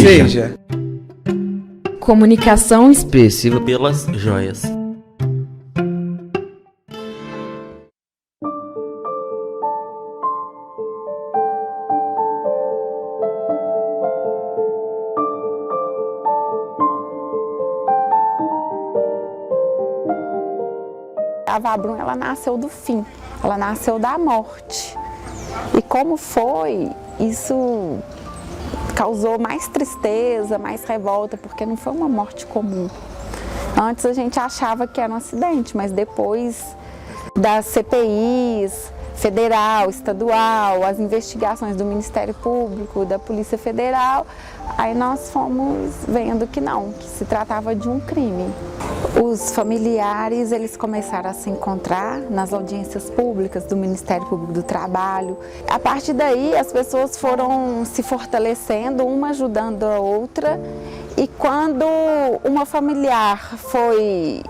seja, comunicação expressiva pelas joias. A Wabrum, ela nasceu do fim, ela nasceu da morte. E como foi, isso causou mais tristeza, mais revolta, porque não foi uma morte comum. Antes a gente achava que era um acidente, mas depois das CPIs, federal, estadual, as investigações do Ministério Público, da Polícia Federal, aí nós fomos vendo que não, que se tratava de um crime. Os familiares, eles começaram a se encontrar nas audiências públicas do Ministério Público do Trabalho. A partir daí, as pessoas foram se fortalecendo, uma ajudando a outra, e quando uma familiar foi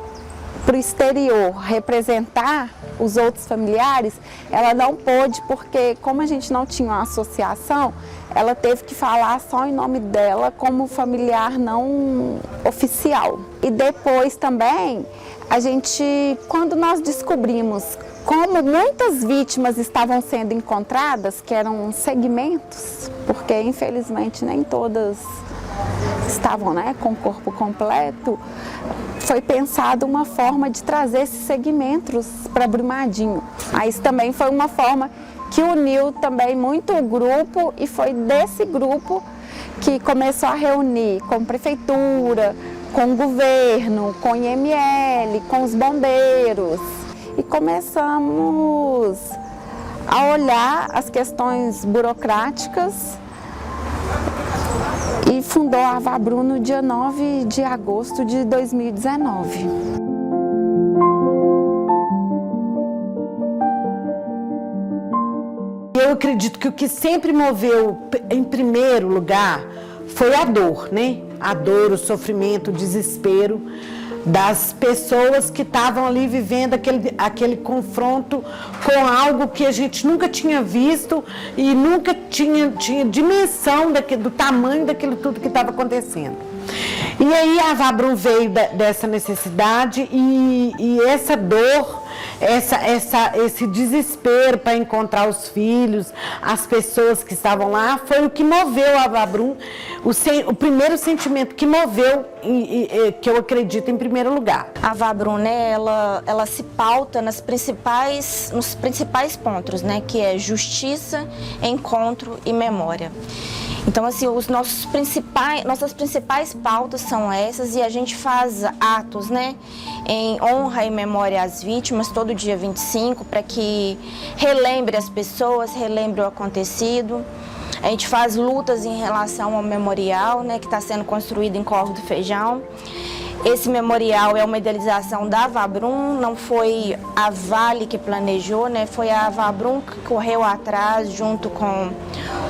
para o exterior representar os outros familiares, ela não pôde, porque como a gente não tinha uma associação, ela teve que falar só em nome dela como familiar não oficial. E depois também, quando nós descobrimos como muitas vítimas estavam sendo encontradas, que eram segmentos, porque infelizmente nem todas estavam, né, com o corpo completo, foi pensada uma forma de trazer esses segmentos para Brumadinho. Aí isso também foi uma forma que uniu também muito o grupo, e foi desse grupo que começou a reunir com prefeitura, com o governo, com o IML, com os bombeiros. E começamos a olhar as questões burocráticas e fundou a Wabrum no dia 9 de agosto de 2019. Eu acredito que o que sempre moveu em primeiro lugar foi a dor, né? A dor, o sofrimento, o desespero das pessoas que estavam ali vivendo aquele confronto com algo que a gente nunca tinha visto e nunca tinha dimensão do tamanho daquilo tudo que estava acontecendo. E aí a Wabrum veio dessa necessidade e essa dor, esse desespero para encontrar os filhos, as pessoas que estavam lá, foi o que moveu a Wabrum, o primeiro sentimento que moveu, que eu acredito em primeiro lugar. A Wabrum, né, ela se pauta nos principais pontos, né, que é justiça, encontro e memória. Então, assim, nossas principais pautas são essas, e a gente faz atos, né, em honra e memória às vítimas, todo dia 25, para que relembre as pessoas, relembre o acontecido. A gente faz lutas em relação ao memorial, né, que está sendo construído em Córrego do Feijão. Esse memorial é uma idealização da Wabrum, não foi a Vale que planejou, né? Foi a Wabrum que correu atrás junto com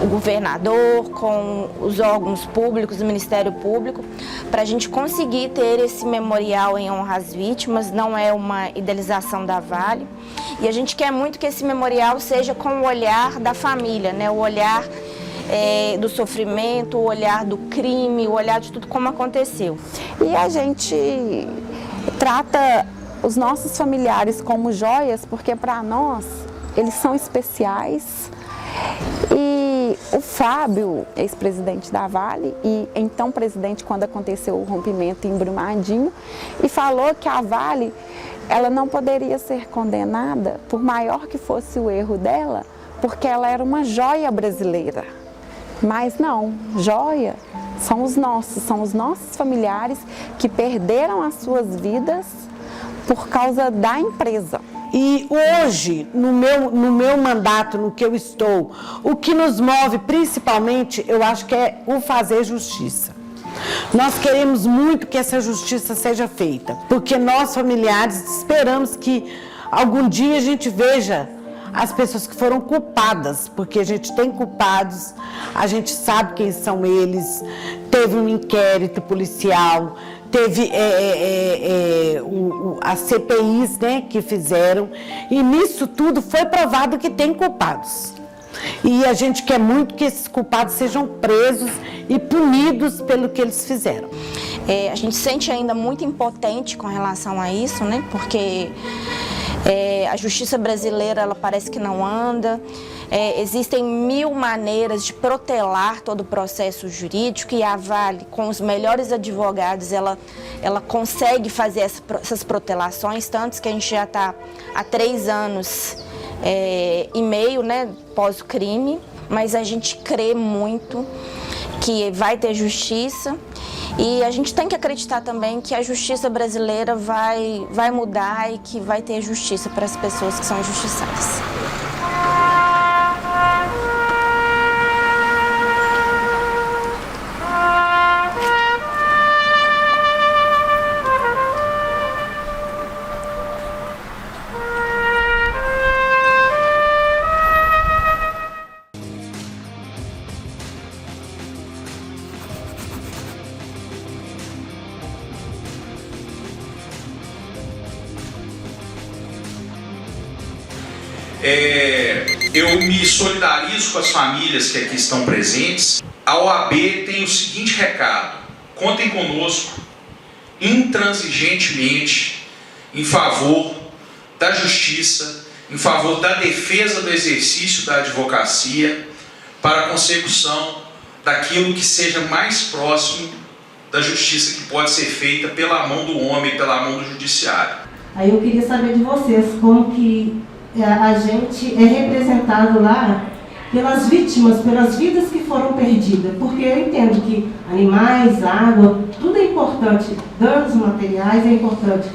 o governador, com os órgãos públicos, o Ministério Público, para a gente conseguir ter esse memorial em honra às vítimas. Não é uma idealização da Vale. E a gente quer muito que esse memorial seja com o olhar da família, né? O olhar do sofrimento, o olhar do crime, o olhar de tudo como aconteceu. E a gente trata os nossos familiares como joias, porque para nós eles são especiais. E o Fábio, ex-presidente da Vale, e então presidente quando aconteceu o rompimento em Brumadinho, e falou que a Vale, ela não poderia ser condenada, por maior que fosse o erro dela, porque ela era uma joia brasileira. Mas não, joia são os nossos familiares que perderam as suas vidas por causa da empresa. E hoje, no meu mandato, no que eu estou, o que nos move principalmente, eu acho que é o fazer justiça. Nós queremos muito que essa justiça seja feita, porque nós, familiares, esperamos que algum dia a gente veja as pessoas que foram culpadas, porque a gente tem culpados, a gente sabe quem são eles, teve um inquérito policial, teve as CPIs, né, que fizeram, e nisso tudo foi provado que tem culpados. E a gente quer muito que esses culpados sejam presos e punidos pelo que eles fizeram. A gente se sente ainda muito impotente com relação a isso, né? Porque a justiça brasileira, ela parece que não anda. Existem 1000 maneiras de protelar todo o processo jurídico, e a Vale, com os melhores advogados, ela consegue fazer essas protelações, tanto que a gente já está há 3 anos e meio, né, pós o crime, mas a gente crê muito que vai ter justiça, e a gente tem que acreditar também que a justiça brasileira vai mudar e que vai ter justiça para as pessoas que são injustiçadas. Eu me solidarizo com as famílias que aqui estão presentes. A OAB tem o seguinte recado: contem conosco intransigentemente em favor da justiça, em favor da defesa do exercício da advocacia, para a consecução daquilo que seja mais próximo da justiça que pode ser feita pela mão do homem, pela mão do judiciário. Aí eu queria saber de vocês como que a gente é representado lá pelas vítimas, pelas vidas que foram perdidas, porque eu entendo que animais, água, tudo é importante, danos materiais é importante,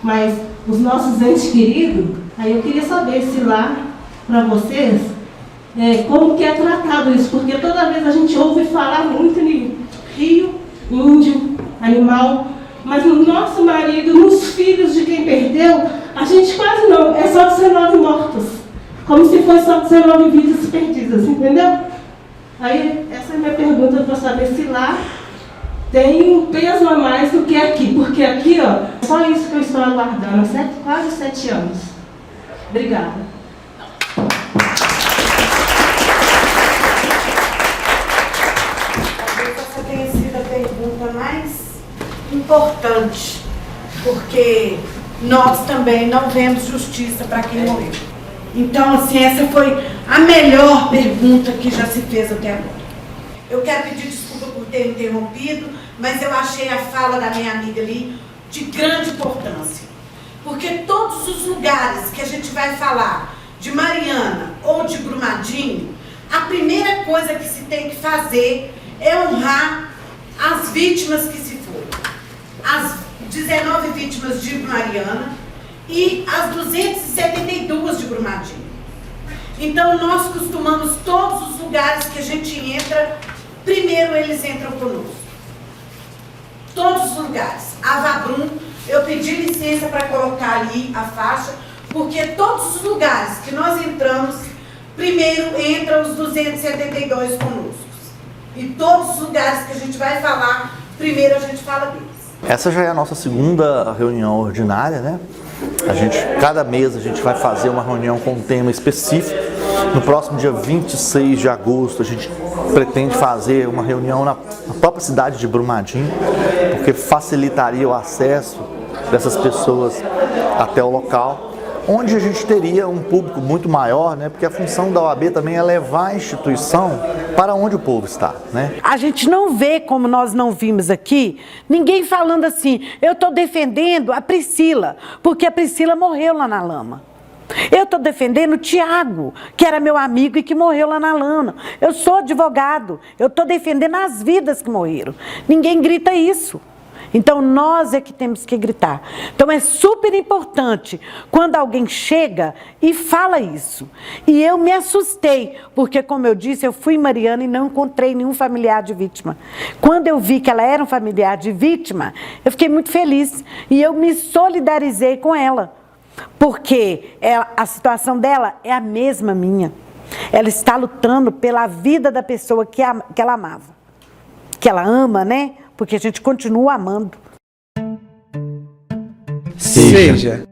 mas os nossos entes queridos, aí eu queria saber se lá, para vocês, como que é tratado isso, porque toda vez a gente ouve falar muito em rio, índio, animal, mas no nosso marido, nos filhos de quem perdeu, a gente quase não, é só 19 mortos. Como se fosse só 19 vidas perdidas, entendeu? Aí, essa é a minha pergunta para saber se lá tem um peso a mais do que aqui. Porque aqui, ó, é só isso que eu estou aguardando há quase 7 anos. Obrigada. Talvez essa tenha sido a pergunta mais importante, porque nós também não vemos justiça para quem morreu. Então, assim, essa foi a melhor pergunta que já se fez até agora. Eu quero pedir desculpa por ter interrompido, mas eu achei a fala da minha amiga ali de grande importância. Porque todos os lugares que a gente vai falar de Mariana ou de Brumadinho, a primeira coisa que se tem que fazer é honrar as vítimas que se foram. As 19 vítimas de Mariana e as 272 de Brumadinho. Então, nós costumamos, todos os lugares que a gente entra, primeiro eles entram conosco. Todos os lugares. A Vabrum, eu pedi licença para colocar ali a faixa, porque todos os lugares que nós entramos, primeiro entram os 272 conosco. E todos os lugares que a gente vai falar, primeiro a gente fala deles. Essa já é a nossa segunda reunião ordinária, né? Cada mês a gente vai fazer uma reunião com um tema específico. No próximo dia 26 de agosto a gente pretende fazer uma reunião na própria cidade de Brumadinho, porque facilitaria o acesso dessas pessoas até o local, onde a gente teria um público muito maior, né? Porque a função da OAB também é levar a instituição para onde o povo está, né? A gente não vê, como nós não vimos aqui, ninguém falando assim, eu estou defendendo a Priscila, porque a Priscila morreu lá na lama. Eu estou defendendo o Tiago, que era meu amigo e que morreu lá na lama. Eu sou advogado, eu estou defendendo as vidas que morreram. Ninguém grita isso. Então, nós é que temos que gritar. Então, é super importante quando alguém chega e fala isso. E eu me assustei, porque, como eu disse, eu fui em Mariana e não encontrei nenhum familiar de vítima. Quando eu vi que ela era um familiar de vítima, eu fiquei muito feliz. E eu me solidarizei com ela, porque a situação dela é a mesma minha. Ela está lutando pela vida da pessoa que ela amava. Que ela ama, né? Porque a gente continua amando. Seja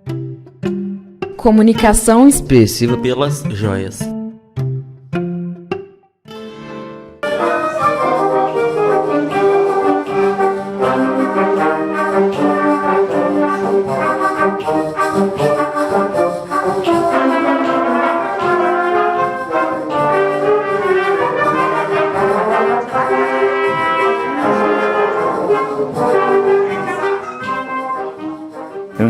comunicação expressiva pelas joias.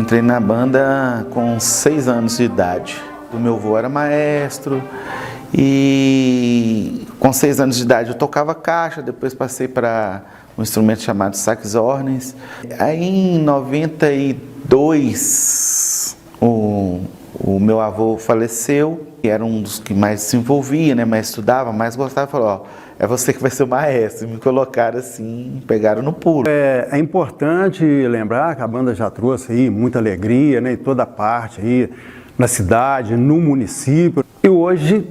entrei na banda com 6 anos de idade. O meu avô era maestro e com 6 anos de idade eu tocava caixa, depois passei para um instrumento chamado saxhorns. Aí em 92 o meu avô faleceu, que era um dos que mais se envolvia, né, mais estudava, mais gostava, falou, ó, é você que vai ser o maestro. E me colocaram assim, pegaram no pulo. É importante lembrar que a banda já trouxe aí muita alegria, né, em toda parte aí, na cidade, no município. E hoje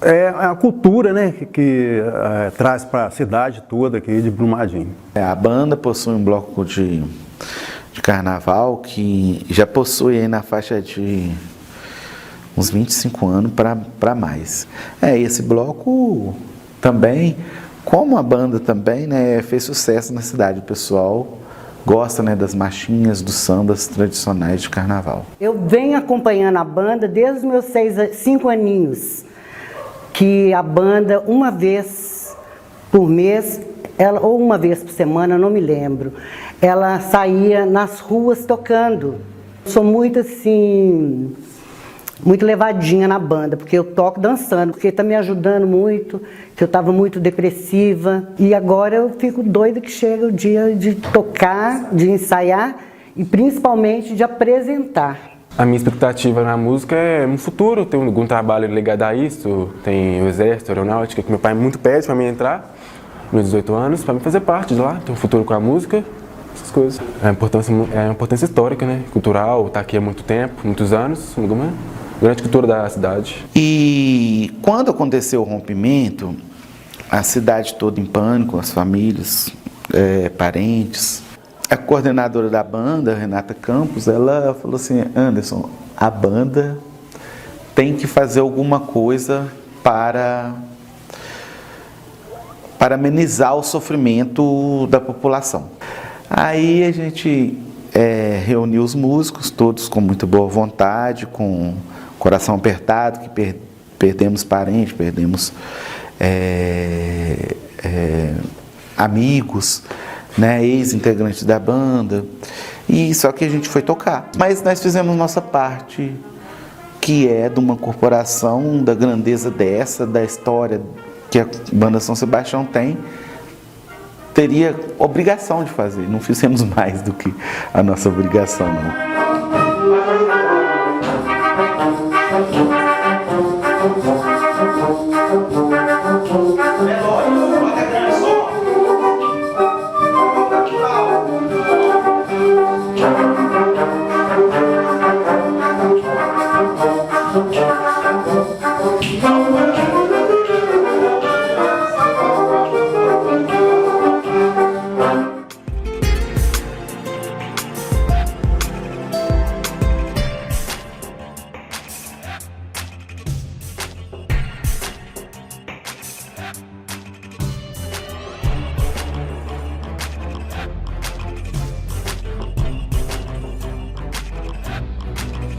é a cultura, né, que traz para a cidade toda aqui de Brumadinho. A banda possui um bloco de carnaval que já possui aí na faixa de uns 25 anos para mais. Esse bloco também, como a banda também, né, fez sucesso na cidade. O pessoal gosta, né, das marchinhas, dos sambas tradicionais de carnaval. Eu venho acompanhando a banda desde os meus 5 aninhos, que a banda, uma vez por mês, ou uma vez por semana, não me lembro, ela saía nas ruas tocando. Sou muito assim, muito levadinha na banda, porque eu toco dançando, porque está me ajudando muito, que eu estava muito depressiva. E agora eu fico doida que chega o dia de tocar, de ensaiar e principalmente de apresentar. A minha expectativa na música é no futuro, ter algum trabalho ligado a isso, tem o exército, a aeronáutica, que meu pai muito pede para mim entrar, meus 18 anos, para mim fazer parte de lá, ter um futuro com a música, essas coisas. É uma importância histórica, né, cultural, tá aqui há muito tempo, muitos anos, uma grande cultura da cidade. E quando aconteceu o rompimento, a cidade toda em pânico, as famílias, parentes. A coordenadora da banda, Renata Campos, ela falou assim, Anderson, a banda tem que fazer alguma coisa para amenizar o sofrimento da população. Aí a gente reuniu os músicos, todos com muita boa vontade, com coração apertado, que perdemos parentes, perdemos amigos, né, ex-integrantes da banda, e só que a gente foi tocar. Mas nós fizemos nossa parte, que é de uma corporação da grandeza dessa, da história que a banda São Sebastião tem, teria obrigação de fazer. Não fizemos mais do que a nossa obrigação, não.